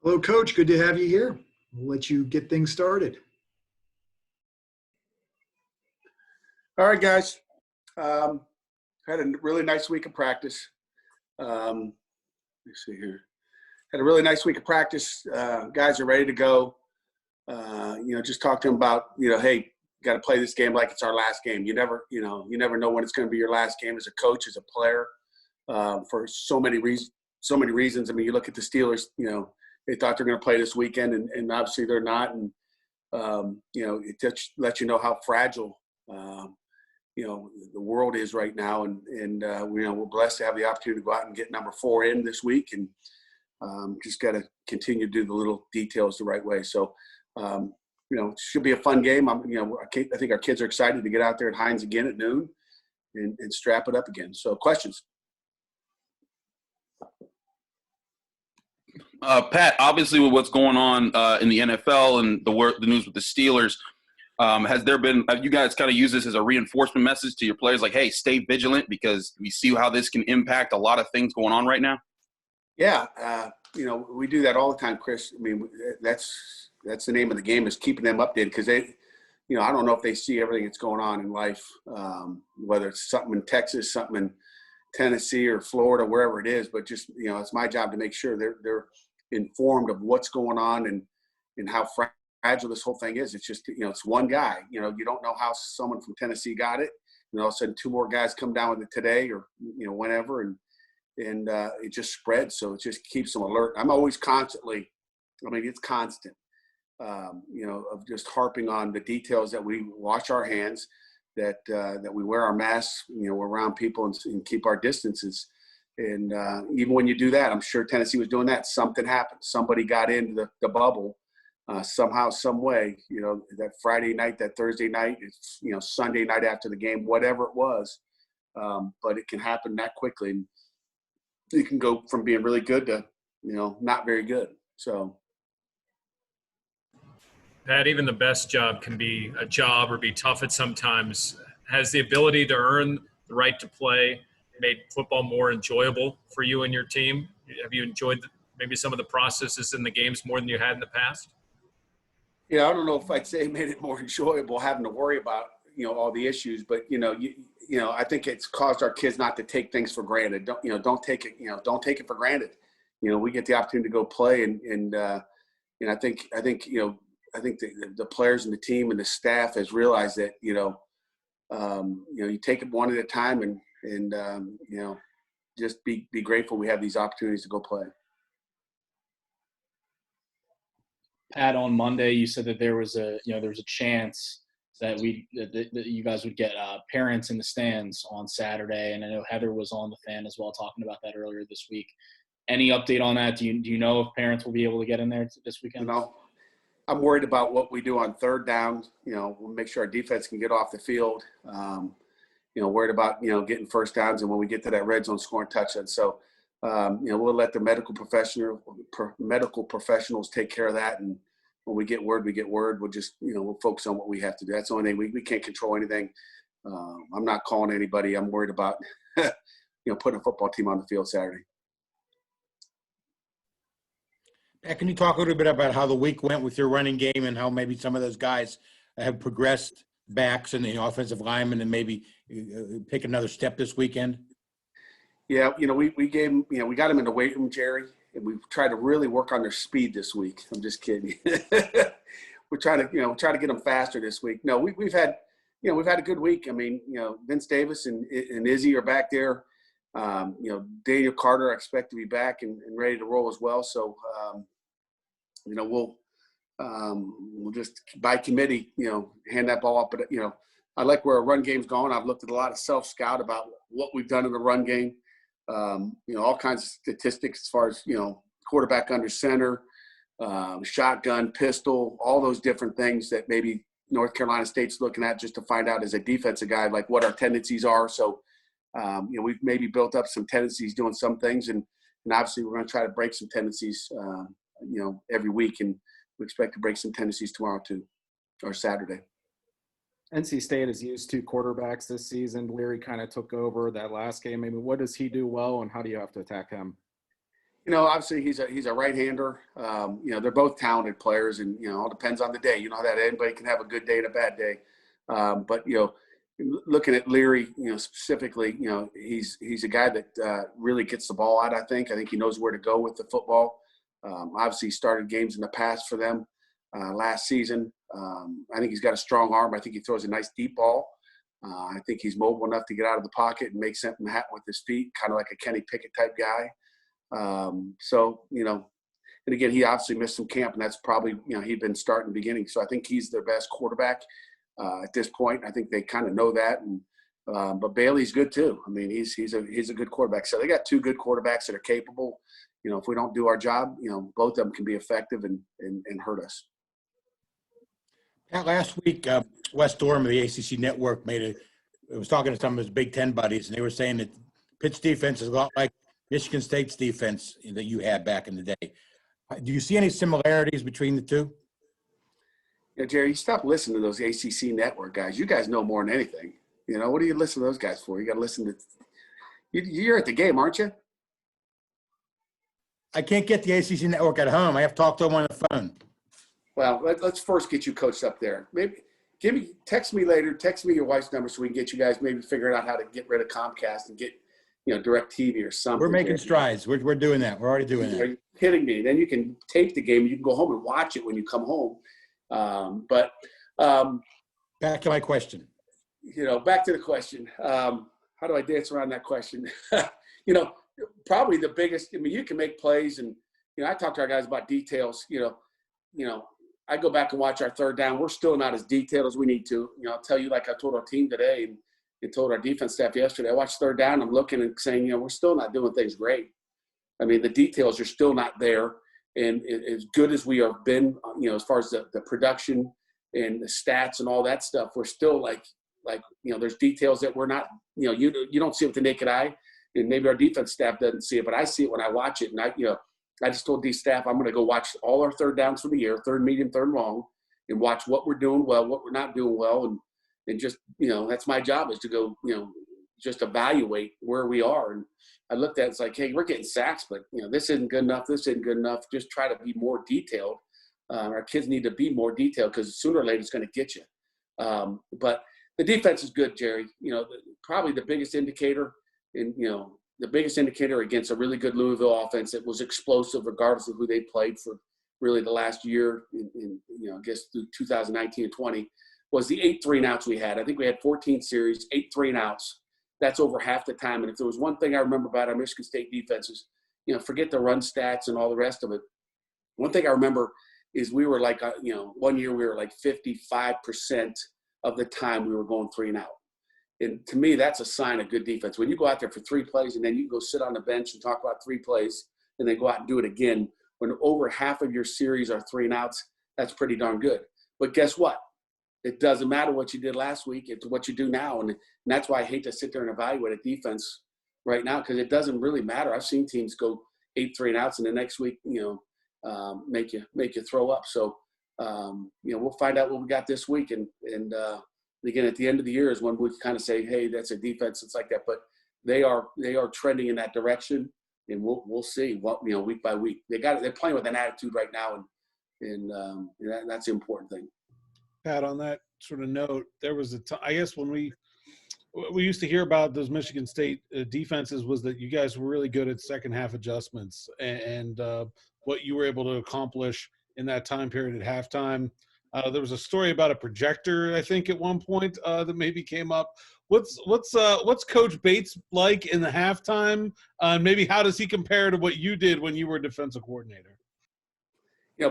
Hello, Coach. Good to have you here. We'll let you get things started. All right, guys. Had a really nice week of practice. Let's see here. Had a really nice week of practice. Guys are ready to go. Just talk to them about, hey, got to play this game like it's our last game. You never know when it's going to be your last game as a coach, as a player, for so many reasons. I mean, you look at the Steelers. They thought they're going to play this weekend, and obviously they're not. And it just lets you know how fragile the world is right now, and we're blessed to have the opportunity to go out and get number 4 in this week, and just got to continue to do the little details the right way. So, it should be a fun game. I think our kids are excited to get out there at Heinz again at noon and strap it up again. So, questions? Pat, obviously with what's going on in the NFL and the news with the Steelers, have you guys kind of used this as a reinforcement message to your players, like, hey, stay vigilant because we see how this can impact a lot of things going on right now? Yeah, we do that all the time, Chris. I mean, that's the name of the game, is keeping them updated, because I don't know if they see everything that's going on in life, whether it's something in Texas, something in Tennessee or Florida, wherever it is. But just, it's my job to make sure they're informed of what's going on and how fragile this whole thing is. It's just, it's one guy. You don't know how someone from Tennessee got it. All of a sudden 2 more guys come down with it today or, whenever. And it just spreads. So it just keeps them alert. I'm always constantly, it's constant, of just harping on the details, that we wash our hands, that we wear our masks, we're around people and keep our distances. And even when you do that, I'm sure Tennessee was doing that. Something happened. Somebody got into the bubble somehow, some way, that Friday night, that Thursday night, it's, Sunday night after the game, whatever it was. But it can happen that quickly. And you can go from being really good to, not very good. So. Pat, even the best job can be a job or be tough at sometimes. Has the ability to earn the right to play made football more enjoyable for you and your team? Have you enjoyed maybe some of the processes in the games more than you had in the past? Yeah, I don't know if I'd say it made it more enjoyable having to worry about, all the issues, but, I think it's caused our kids not to take things for granted. Don't take it for granted. We get the opportunity to go play, and I think the players and the team and the staff has realized that, you take it one at a time, and just be grateful we have these opportunities to go play. Pat, on Monday, you said that there was a chance that you guys would get parents in the stands on Saturday, and I know Heather was on the fan as well, talking about that earlier this week. Any update on that? Do you know if parents will be able to get in there this weekend? I'm worried about what we do on third down. We'll make sure our defense can get off the field. Worried about, getting first downs, and when we get to that red zone, scoring touchdowns. So, we'll let the medical professionals take care of that. And when we get word, We'll just, we'll focus on what we have to do. That's the only thing. We can't control anything. I'm not calling anybody. I'm worried about, putting a football team on the field Saturday. Can you talk a little bit about how the week went with your running game, and how maybe some of those guys have progressed, backs and the offensive linemen, and maybe take another step this weekend? Yeah, we gave them, we got them in the weight room, Jerry, and we've tried to really work on their speed this week. I'm just kidding. We're trying to get them faster this week. No, we've had a good week. Vince Davis and Izzy are back there. Daniel Carter, I expect to be back and ready to roll as well. So, we'll just by committee, hand that ball up. But, I like where our run game's going. I've looked at a lot of self-scout about what we've done in the run game. All kinds of statistics as far as, quarterback under center, shotgun, pistol, all those different things that maybe North Carolina State's looking at just to find out as a defensive guy, like what our tendencies are. So, we've maybe built up some tendencies doing some things, and obviously we're going to try to break some tendencies, every week, and we expect to break some tendencies tomorrow too, or Saturday. NC State has used 2 quarterbacks this season. Leary kind of took over that last game. Maybe what does he do well, and how do you have to attack him? Obviously he's a right-hander. They're both talented players, and it all depends on the day. You know how that anybody can have a good day and a bad day. But looking at Leary, specifically, he's a guy that really gets the ball out. I think he knows where to go with the football. Obviously, he started games in the past for them last season. I think he's got a strong arm. I think he throws a nice deep ball. I think he's mobile enough to get out of the pocket and make something happen with his feet, kind of like a Kenny Pickett type guy. And again, he obviously missed some camp, and that's probably, he'd been starting the beginning. So I think he's their best quarterback at this point. I think they kind of know that. And but Bailey's good too. I mean, he's a good quarterback. So they got two good quarterbacks that are capable. If we don't do our job, both of them can be effective and hurt us. Pat, last week, Wes Dorm of the ACC Network was talking to some of his Big Ten buddies, and they were saying that Pitt's defense is a lot like Michigan State's defense that you had back in the day. Do you see any similarities between the two? Jerry, you stop listening to those ACC Network guys. You guys know more than anything. What do you listen to those guys for? You got to listen to – you're at the game, aren't you? I can't get the ACC Network at home. I have to talk to them on the phone. Well, let's first get you coached up there. Maybe text me later. Text me your wife's number so we can get you guys maybe figuring out how to get rid of Comcast and get Direct TV or something. We're making strides. We're doing that. We're already doing that. Are you kidding me? Then you can tape the game. You can go home and watch it when you come home. Back to my question. Back to the question. How do I dance around that question? Probably the biggest. You can make plays, and I talk to our guys about details. I go back and watch our third down. We're still not as detailed as we need to. I'll tell you, like I told our team today and told our defense staff yesterday, I watched third down. I'm looking and saying, we're still not doing things great. I mean, the details are still not there. And as good as we have been, as far as the production and the stats and all that stuff, we're still like there's details that we're not, you don't see it with the naked eye. And maybe our defense staff doesn't see it, but I see it when I watch it. And I just told these staff, I'm going to go watch all our third downs for the year, third medium, third long, and watch what we're doing well, what we're not doing well. And just, that's my job, is to go, just evaluate where we are. And I looked at it, it's like, hey, we're getting sacks, but, this isn't good enough. This isn't good enough. Just try to be more detailed. Our kids need to be more detailed, because sooner or later it's going to get you. But the defense is good, Jerry. Probably the biggest indicator, the biggest indicator against a really good Louisville offense that was explosive regardless of who they played for really the last year, I guess through 2019 and 20, was the 8 3-and-outs we had. I think we had 14 series, 8 3-and-outs. That's over half the time. And if there was one thing I remember about our Michigan State defenses, forget the run stats and all the rest of it. One thing I remember is we were like, one year we were like 55% of the time we were going 3-and-out. And to me, that's a sign of good defense. When you go out there for 3 plays and then you go sit on the bench and talk about 3 plays and then go out and do it again, when over half of your series are 3-and-outs, that's pretty darn good. But guess what? It doesn't matter what you did last week. It's what you do now. And that's why I hate to sit there and evaluate a defense right now, because it doesn't really matter. I've seen teams go 8 3-and-outs and the next week, make you throw up. So, we'll find out what we got this week. And again, at the end of the year is when we kind of say, hey, that's a defense that's like that. But they are trending in that direction, and we'll see what, week by week. They're playing with an attitude right now, and that's the important thing. Pat, on that sort of note, there was I guess when we used to hear about those Michigan State defenses, was that you guys were really good at second half adjustments and what you were able to accomplish in that time period at halftime. There was a story about a projector, I think, at one point that maybe came up. What's Coach Bates like in the halftime? Maybe how does he compare to what you did when you were defensive coordinator?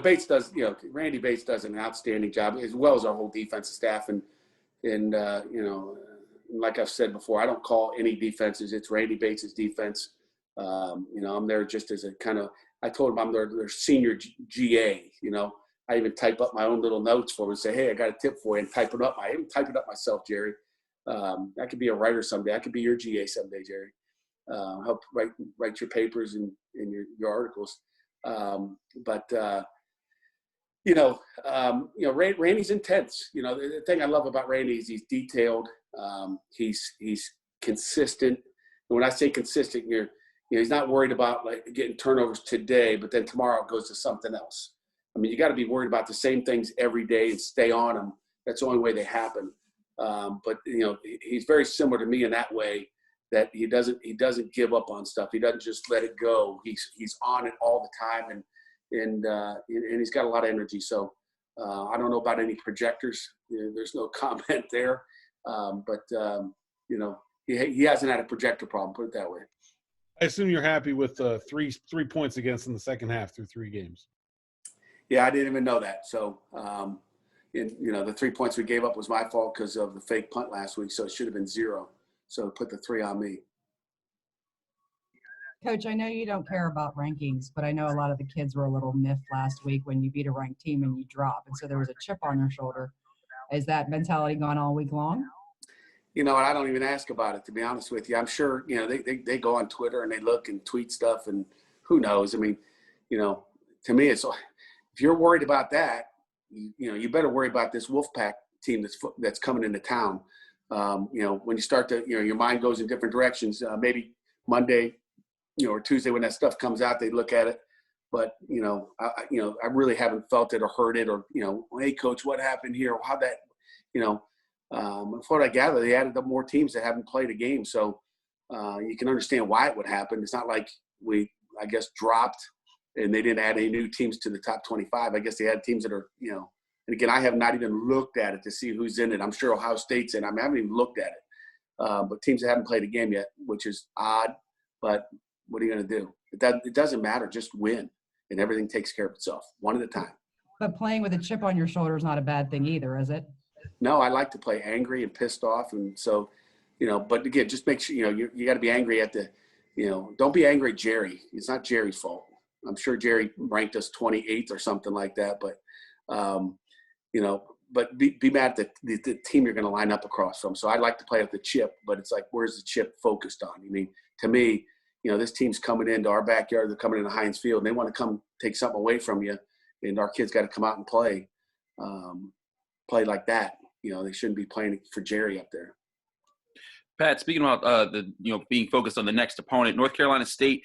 Bates does. Randy Bates does an outstanding job, as well as our whole defensive staff. And like I've said before, I don't call any defenses. It's Randy Bates' defense. I'm there just as a kind of. I told him I'm their senior GA. I even type up my own little notes for him and say, hey, I got a tip for you, and type it up. I even type it up myself, Jerry. I could be a writer someday. I could be your GA someday, Jerry. Help write your papers and your articles. Randy's intense. The thing I love about Randy is he's detailed. He's consistent. And when I say consistent, he's not worried about like getting turnovers today, but then tomorrow it goes to something else. I mean, you got to be worried about the same things every day and stay on them. That's the only way they happen. But he's very similar to me in that way, that he doesn't give up on stuff. He doesn't just let it go. He's on it all the time, and he's got a lot of energy. So I don't know about any projectors. There's no comment there. He hasn't had a projector problem, put it that way. I assume you're happy with 3 points against in the second half through 3 games. Yeah, I didn't even know that. So, the 3 points we gave up was my fault because of the fake punt last week. So it should have been 0. So put the 3 on me. Coach, I know you don't care about rankings, but I know a lot of the kids were a little miffed last week when you beat a ranked team and you drop. And so there was a chip on their shoulder. Is that mentality gone all week long? I don't even ask about it, to be honest with you. I'm sure, they go on Twitter and they look and tweet stuff, and who knows? I mean, to me, it's if you're worried about that, you better worry about this Wolfpack team that's coming into town. When you start to, your mind goes in different directions. Maybe Monday, or Tuesday when that stuff comes out, they look at it. But I really haven't felt it or heard it or hey, coach, what happened here? How that, from what I gather, they added up more teams that haven't played a game, so you can understand why it would happen. It's not like we, I guess, dropped and they didn't add any new teams to the top 25. I guess they had teams that are, and again, I have not even looked at it to see who's in it. I'm sure Ohio State's in. I haven't even looked at it. But teams that haven't played a game yet, which is odd. But what are you going to do? It doesn't matter. Just win, and everything takes care of itself, one at a time. But playing with a chip on your shoulder is not a bad thing either, is it? No, I like to play angry and pissed off, and so, but again, just make sure you got to be angry at the, don't be angry at Jerry. It's not Jerry's fault. I'm sure Jerry ranked us 28th or something like that, but but be mad at the team you're going to line up across from. So I like to play with the chip, but it's like, where's the chip focused on? I mean, to me, this team's coming into our backyard. They're coming into Heinz Field, and they want to come take something away from you, and our kids got to come out and play like that. They shouldn't be playing for Jerry up there. Pat, speaking about being focused on the next opponent, North Carolina State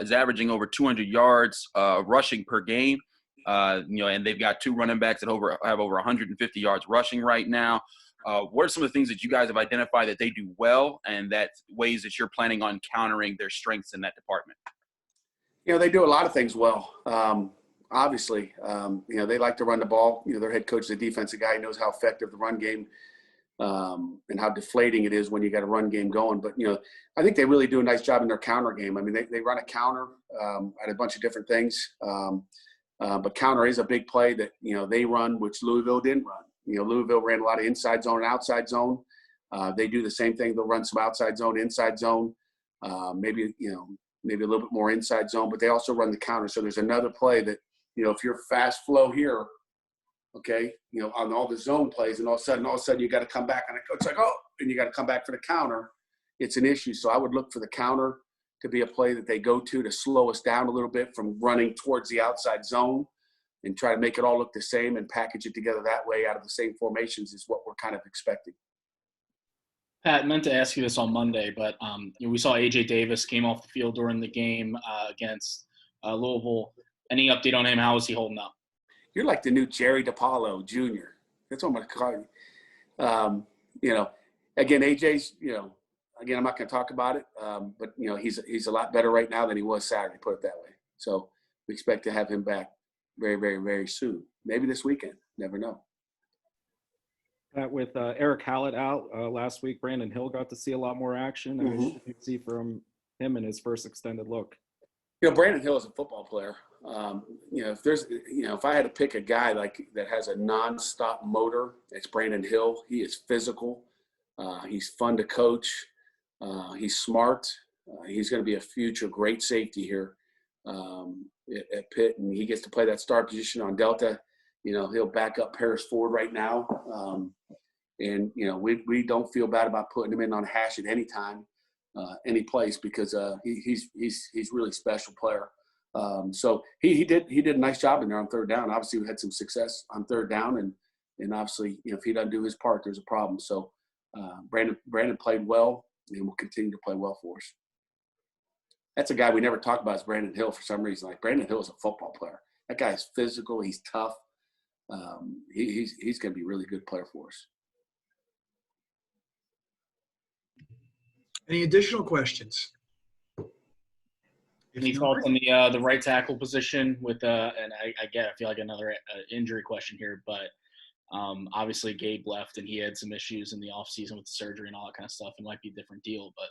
is averaging over 200 yards rushing per game. And they've got 2 running backs that have over 150 yards rushing right now. What are some of the things that you guys have identified that they do well, and that ways that you're planning on countering their strengths in that department? They do a lot of things well. Obviously, they like to run the ball. Their head coach is a defensive guy. He knows how effective the run game and how deflating it is when you got a run game going. But, I think they really do a nice job in their counter game. I mean, they run a counter at a bunch of different things. But counter is a big play that, they run, which Louisville didn't run. Louisville ran a lot of inside zone and outside zone. They do the same thing. They'll run some outside zone, inside zone, maybe a little bit more inside zone, but they also run the counter. So there's another play that, if you're fast flow here, okay, on all the zone plays, and all of a sudden you got to come back, and it's like, and you got to come back for the counter. It's an issue. So I would look for the counter to be a play that they go to slow us down a little bit from running towards the outside zone, and try to make it all look the same and package it together that way out of the same formations is what we're kind of expecting. Pat, I meant to ask you this on Monday, but we saw A.J. Davis came off the field during the game against Louisville. Any update on him? How is he holding up? You're like the new Jerry DiPaolo Jr. That's what I'm going to call you. Again, AJ's, again, I'm not going to talk about it, but, he's a lot better right now than he was Saturday, put it that way. So we expect to have him back very, very, very soon. Maybe this weekend. Never know. With Eric Hallett out last week, Brandon Hill got to see a lot more action. Mm-hmm. What did you see from him in his first extended look? Brandon Hill is a football player. If I had to pick a guy that has a nonstop motor, it's Brandon Hill. He is physical. He's fun to coach. He's smart. He's going to be a future great safety here at Pitt, and he gets to play that star position on Delta. He'll back up Paris Ford right now. And we don't feel bad about putting him in on hash at any time, any place, because he's really special player. So he did a nice job in there on third down. Obviously, we had some success on third down, and obviously, if he doesn't do his part, there's a problem. So Brandon played well, and will continue to play well for us. That's a guy we never talk about is Brandon Hill for some reason. Like Brandon Hill is a football player. That guy's physical. He's tough. He's going to be a really good player for us. Any additional questions? If Any not, thoughts on the right tackle position with and I feel like another injury question here, but obviously Gabe left and he had some issues in the offseason with the surgery and all that kind of stuff. It might be a different deal, but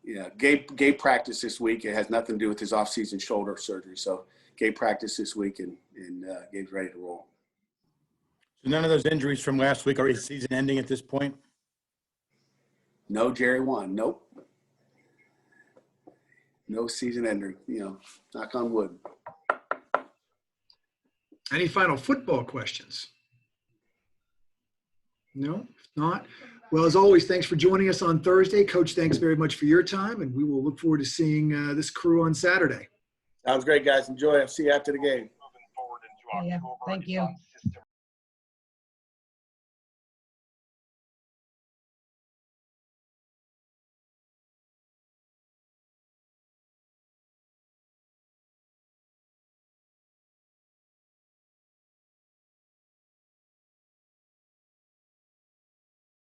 yeah, Gabe practiced this week. It has nothing to do with his offseason shoulder surgery. So Gabe practiced this week and Gabe's ready to roll. So none of those injuries from last week are season ending at this point? No Jerry won. Nope. No season ender. Knock on wood. any final football questions? No? If not, well, as always, thanks for joining us on Thursday. Coach, thanks very much for your time, and we will look forward to seeing this crew on Saturday. Sounds great, guys. Enjoy. I'll see you after the game. Yeah, thank you.